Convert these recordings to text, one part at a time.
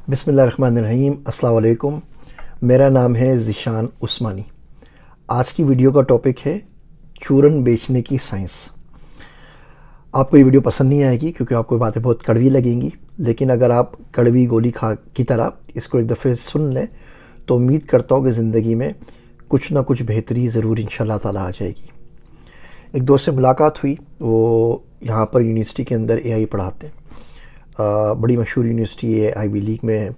बिस्मिल्लाहिर्रहमानिर्रहीम। अस्सलाम वालेकुम। मेरा नाम है ज़ीशान उस्मानी। आज की वीडियो का टॉपिक है चूरन बेचने की साइंस। आपको ये वीडियो पसंद नहीं आएगी क्योंकि आपको बातें बहुत कड़वी लगेंगी, लेकिन अगर आप कड़वी गोली खा की तरह इसको एक दफ़े सुन लें तो उम्मीद करता हूँ कि ज़िंदगी में कुछ ना कुछ बेहतरी ज़रूर इंशाल्लाह ताला आ जाएगी। एक दोस्त से मुलाकात हुई, वो यहाँ पर यूनिवर्सिटी के अंदर एआई पढ़ाते हैं। बड़ी मशहूर यूनिवर्सिटी है, आईवी लीग में है।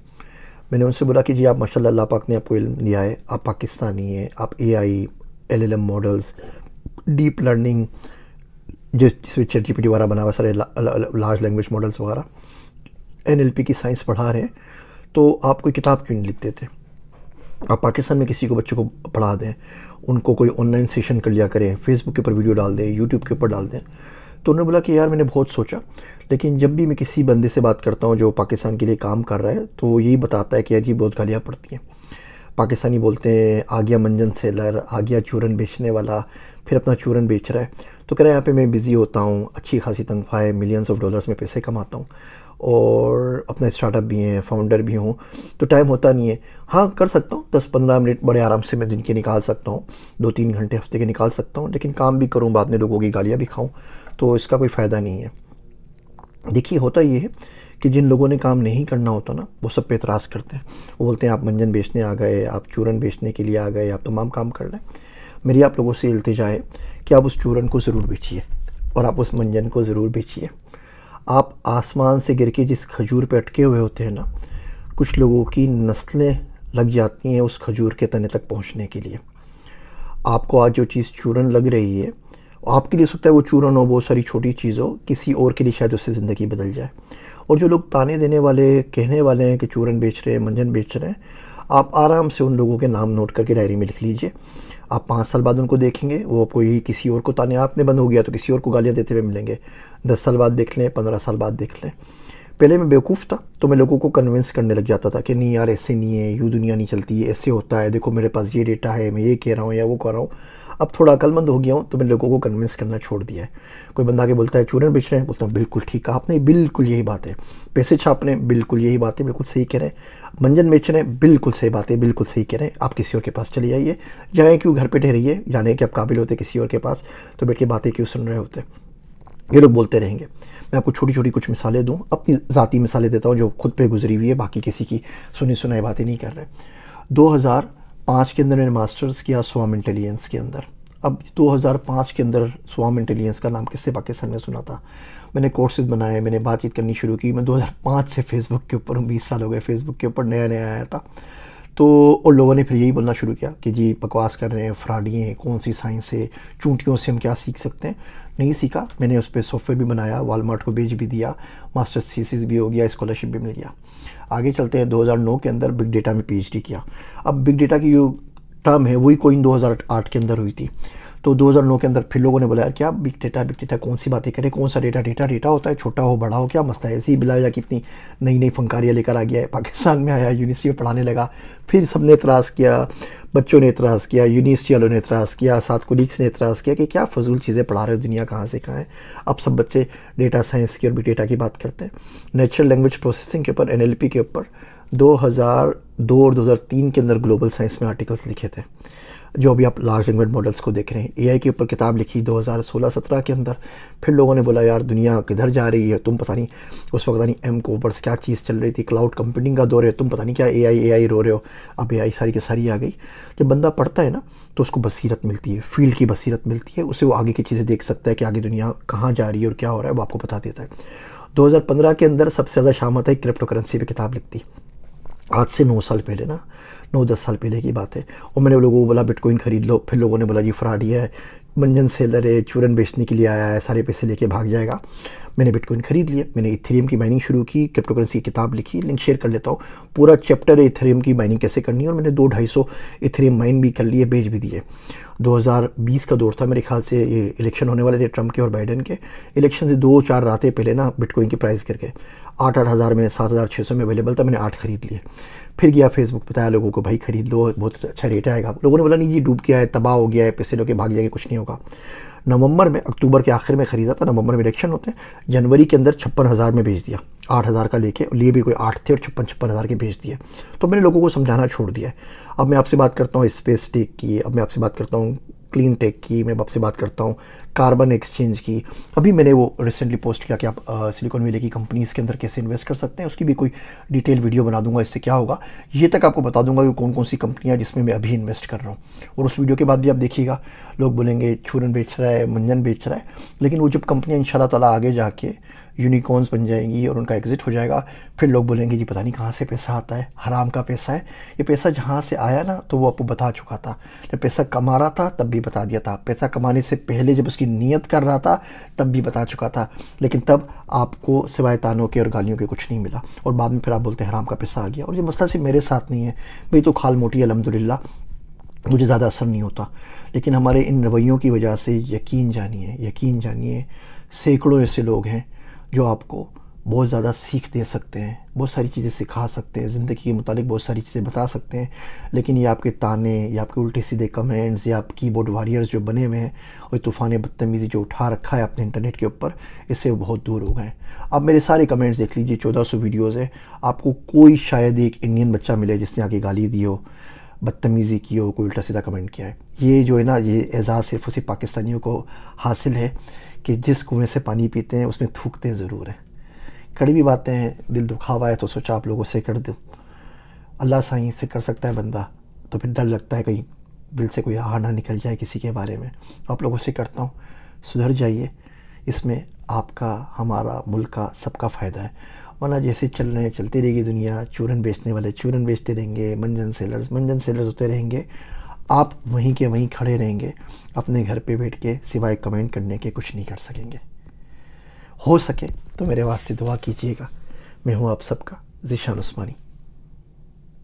मैंने उनसे बोला कि जी आप माशाल्लाह अल्लाह पाक ने आपको इल्म दिया है, आप पाकिस्तानी हैं, आप AI, LLM models, deep learning जिसमें चैट जीपीटी वगैरह बना हुआ, सारे लार्ज लैंग्वेज मॉडल्स वगैरह, एनएलपी की साइंस पढ़ा रहे हैं, तो आप कोई किताब क्यों नहीं लिखते थे? आप पाकिस्तान में किसी को बच्चों को पढ़ा दें, उनको कोई ऑनलाइन सेशन कर लिया करें, फेसबुक के ऊपर वीडियो डाल दें, यूट्यूब के ऊपर डाल दें। तो उन्होंने बोला कि यार मैंने बहुत सोचा, लेकिन जब भी मैं किसी बंदे से बात करता हूँ जो पाकिस्तान के लिए काम कर रहा है, तो यही बताता है कि यार जी बहुत गालियाँ पड़ती हैं। पाकिस्तानी बोलते हैं आ गया मंजन सेलर, आ गया चूरन बेचने वाला, फिर अपना चूरन बेच रहा है। तो कह रहे हैं यहाँ पे मैं बिज़ी होता हूँ, अच्छी खासी तनख्वाह है, मिलियंस ऑफ डॉलर्स में पैसे कमाता हूँ और अपना स्टार्टअप भी है, फाउंडर भी हूँ, तो टाइम होता नहीं है। हाँ कर सकता हूँ, 10-15 मिनट बड़े आराम से मैं दिन के निकाल सकता हूँ, 2-3 घंटे हफ्ते के निकाल सकता हूँ, लेकिन काम भी करूँ, बाद में लोगों की गालियाँ भी खाऊँ, तो इसका कोई फ़ायदा नहीं है। देखिए होता ये है कि जिन लोगों ने काम नहीं करना होता ना, वो सब पे एतराज़ करते हैं। वो बोलते हैं आप मंजन बेचने आ गए, आप चूरन बेचने के लिए आ गए, आप तमाम काम कर लें। मेरी आप लोगों से इल्तिजा है कि आप उस चूरन को ज़रूर बेचिए और आप उस मंजन को ज़रूर बेचिए। आप आसमान से गिर के जिस खजूर पे अटके हुए होते हैं ना, कुछ लोगों की नस्लें लग जाती हैं उस खजूर के तने तक पहुंचने के लिए। आपको आज जो चीज़ चूरन लग रही है, आपके लिए सकता है वो चूरन हो, बहुत सारी छोटी चीज़ हो, किसी और के लिए शायद उससे ज़िंदगी बदल जाए। और जो लोग ताने देने वाले, कहने वाले हैं कि चूरन बेच रहे हैं, मंजन बेच रहे हैं, आप आराम से उन लोगों के नाम नोट करके डायरी में लिख लीजिए। आप 5 साल बाद उनको देखेंगे, वो कोई किसी और को ताने, आपने बंद हो गया तो किसी और को गालियाँ देते हुए मिलेंगे। 10 साल बाद देख लें, 15 साल बाद देख लें। पहले मैं बेवकूफ़ था, तो मैं लोगों को कन्विंस करने लग जाता था कि नहीं यार ऐसे नहीं है, यूँ दुनिया नहीं चलती है, ऐसे होता है, देखो मेरे पास ये डेटा है, मैं ये कह रहा हूँ या वो कर रहा हूँ। अब थोड़ा अक्लमंद हो गया हूँ, तो मैंने लोगों को कन्विंस करना छोड़ दिया है। कोई बंदा आके बोलता है चूरन बेच रहे हैं, बोलता हूँ बिल्कुल ठीक है आपने, बिल्कुल यही बात है। पैसे छाप रहे हैं, बिल्कुल यही बात है, बिल्कुल सही कह रहे हैं। मंजन बेच रहे हैं, बिल्कुल सही बात है, बिल्कुल सही कह रहे हैं। आप किसी और के पास चले जाइए, जाए क्यों घर पे ठहरिए, जाने कि आप काबिल होते किसी और के पास, तो बैठ के बातें क्यों सुन रहे होते। ये लोग बोलते रहेंगे। मैं आपको छोटी छोटी कुछ मिसालें दूँ, अपनी ज़ाती मिसालें देता हूँ जो खुद पे गुजरी हुई है, बाकी किसी की सुनी सुनाई बातें नहीं कर रहे। 2005 के अंदर मैंने मास्टर्स किया स्वाम इंटेलिजेंस के अंदर। अब 2005 के अंदर स्वाम इंटेलिजेंस का नाम किससे पाकिस्तान में सुना था? मैंने कोर्सेज बनाए, मैंने बातचीत करनी शुरू की। मैं 2005 से फेसबुक के ऊपर हूँ, 20 साल हो गए फेसबुक के ऊपर, नया नया आया था। तो और लोगों ने फिर यही बोलना शुरू किया कि जी बकवास कर रहे हैं, फ्रॉडी हैं, कौन सी साइंस है, चूंटियों से हम क्या सीख सकते हैं। नहीं सीखा, मैंने उस पर सॉफ्टवेयर भी बनाया, वॉलमार्ट को बेच भी दिया, मास्टर्स थीसिस भी हो गया, स्कॉलरशिप भी मिल गया। आगे चलते हैं, 2009 के अंदर बिग डेटा में पीएचडी किया। अब बिग डेटा की जो टर्म है वही कोइन 2008 के अंदर हुई थी। तो 2009 के अंदर फिर लोगों ने बोला यार क्या बिग डेटा कौन सी बातें करें, कौन सा डेटा, डेटा होता है, छोटा हो बड़ा हो क्या मसला है। ऐसे ही बिलाया कितनी नई नई फंकारियाँ लेकर आ गया है, पाकिस्तान में आया, यूनिवर्सिटी में पढ़ाने लगा। फिर सबने एतराज़ किया, बच्चों ने एतराज़ किया, यूनिवर्सिटी वालों ने एतराज़ किया, साथ कोलीग्स ने एतराज़ किया कि क्या फजूल चीज़ें पढ़ा रहे हो, दुनिया कहाँ से कहाँ है। अब सब बच्चे डेटा साइंस की और बिग डेटा की बात करते हैं। नेचुरल लैंग्वेज प्रोसेसिंग के ऊपर, एनएलपी के ऊपर 2002 और 2003 के अंदर ग्लोबल साइंस में आर्टिकल्स लिखे थे, जो अभी आप लार्ज लैंग्वेज मॉडल्स को देख रहे हैं। एआई के ऊपर किताब लिखी 2016-17 के अंदर। फिर लोगों ने बोला यार दुनिया किधर जा रही है, तुम पता नहीं, उस वक्त पता नहीं एम कोपर्स क्या चीज़ चल रही थी, क्लाउड कंप्यूटिंग का दौर है, तुम पता नहीं क्या एआई रो रहे हो। अब एआई सारी की सारी आ गई। जब बंदा पढ़ता है ना तो उसको बसीरत मिलती है, फील्ड की बसीरत मिलती है, उससे वो आगे की चीज़ें देख सकता है कि आगे दुनिया कहाँ जा रही है और क्या हो रहा है, वो आपको बता देता है। 2015 के अंदर सबसे ज़्यादा शाम आता है क्रिप्टो करेंसी पर किताब लिखती। आज से 9 साल पहले ना, 9-10 साल पहले की बात है। और मैंने लोगों को बोला बिटकॉइन ख़रीद लो, फिर लोगों ने बोला जी फ्रॉडी है, मंजन सेलर है, चूरन बेचने के लिए आया है, सारे पैसे लेके भाग जाएगा। मैंने बिटकॉइन ख़रीद लिए, मैंने इथेरियम की माइनिंग शुरू की, क्रिप्टो करेंसी की किताब लिखी, लिंक शेयर कर लेता हूँ। पूरा चैप्टर है इथेरियम की माइनिंग कैसे करनी है, और मैंने 200-250 इथेरियम माइन भी कर लिए, बेच भी दिए। 2020 का दौर था मेरे ख्याल से, ये इलेक्शन होने वाले थे ट्रम्प के और बाइडन के। इलेक्शन से 2-4 रातें पहले ना बिटकॉइन की प्राइस गिर गए, 8-8 हज़ार में, 7,600 में अवेलेबल था, मैंने 8 खरीद लिए। फिर गया फेसबुक, बताया लोगों को भाई खरीद लो, बहुत अच्छा रेट आएगा। लोगों ने बोला नहीं जी डूब गया है, तबाह हो गया है, पैसे लोग भाग जाएंगे, कुछ नहीं होगा। नवंबर में, अक्टूबर के आखिर में ख़रीदा था, नवंबर में इलेक्शन होते हैं, जनवरी के अंदर 56,000 में बेच दिया। 8,000 का लेके लिए भी कोई 8 थे और 56,000 के बेच दिए। तो मैंने लोगों को समझाना छोड़ दिया है। अब मैं आपसे बात करता हूँ स्पेस टेक की, अब मैं आपसे बात करता हूँ क्लीन टेक की, मैं आपसे बात करता हूँ कार्बन एक्सचेंज की। अभी मैंने वो रिसेंटली पोस्ट किया कि आप सिलिकॉन वैली की कंपनीज़ के अंदर कैसे इन्वेस्ट कर सकते हैं, उसकी भी कोई डिटेल वीडियो बना दूंगा। इससे क्या होगा, ये तक आपको बता दूंगा कि कौन कौन सी कंपनियां जिसमें मैं अभी इन्वेस्ट कर रहा हूँ। और उस वीडियो के बाद भी आप देखिएगा, लोग बोलेंगे चूरन बेच रहा है, मंजन बेच रहा है, लेकिन वो जब कंपनियां इंशाल्लाह ताला आगे जाके यूनिकॉर्न्स बन जाएंगी और उनका एग्जिट हो जाएगा, फिर लोग बोलेंगे जी पता नहीं कहाँ से पैसा आता है, हराम का पैसा है। ये पैसा जहाँ से आया ना, तो वो आपको बता चुका था। जब पैसा कमा रहा था तब भी बता दिया था, पैसा कमाने से पहले जब उसकी नीयत कर रहा था तब भी बता चुका था, लेकिन तब आपको सिवाय तानों के और गालियों के कुछ नहीं मिला। और बाद में फिर आप बोलते हैं हराम का पैसा आ गया। और ये मसला सिर्फ मेरे साथ नहीं है, भाई तो खाल मोटी अल्हम्दुलिल्लाह, मुझे ज़्यादा असर नहीं होता, लेकिन हमारे इन रवैयों की वजह से यकीन जानिए सैकड़ों ऐसे लोग हैं जो आपको बहुत ज़्यादा सीख दे सकते हैं, बहुत सारी चीज़ें सिखा सकते हैं, ज़िंदगी के मुतालिक बहुत सारी चीज़ें बता सकते हैं, लेकिन ये आपके ताने या आपके उल्टे सीधे कमेंट्स या आप कीबोर्ड वॉरियर्स जो बने हुए हैं और तूफ़ान बदतमीज़ी जो उठा रखा है आपने इंटरनेट के ऊपर, इससे वो बहुत दूर हो गए हैं। आप मेरे सारे कमेंट्स देख लीजिए, 1400 वीडियोज़ हैं, आपको कोई शायद एक इंडियन बच्चा मिले जिसने आगे गाली दी हो, बदतमीज़ी की हो, कोई उल्टा सीधा कमेंट किया है। ये जो है ना, ये एज़ाज़ सिर्फ उसी पाकिस्तानियों को हासिल है कि जिस कुएँ से पानी पीते हैं उसमें थूकते ज़रूर हैं। कड़वी बातें हैं, दिल दुखा हुआ है तो सोचा आप लोगों से कर दूँ। अल्लाह साईं से कर सकता है बंदा, तो फिर डर लगता है कहीं दिल से कोई आह ना निकल जाए किसी के बारे में। आप लोगों से करता हूँ, सुधर जाइए, इसमें आपका, हमारा, मुल्क का, सबका फ़ायदा है। वरना जैसे चल रहे हैं चलती रहेगी दुनिया, चूरन बेचने वाले चूरन बेचते रहेंगे, मंजन सेलर्स होते रहेंगे, आप वहीं के वहीं खड़े रहेंगे, अपने घर पे बैठ के सिवाय कमेंट करने के कुछ नहीं कर सकेंगे। हो सके तो मेरे वास्ते दुआ कीजिएगा। मैं हूँ आप सबका ज़ीशान उस्मानी।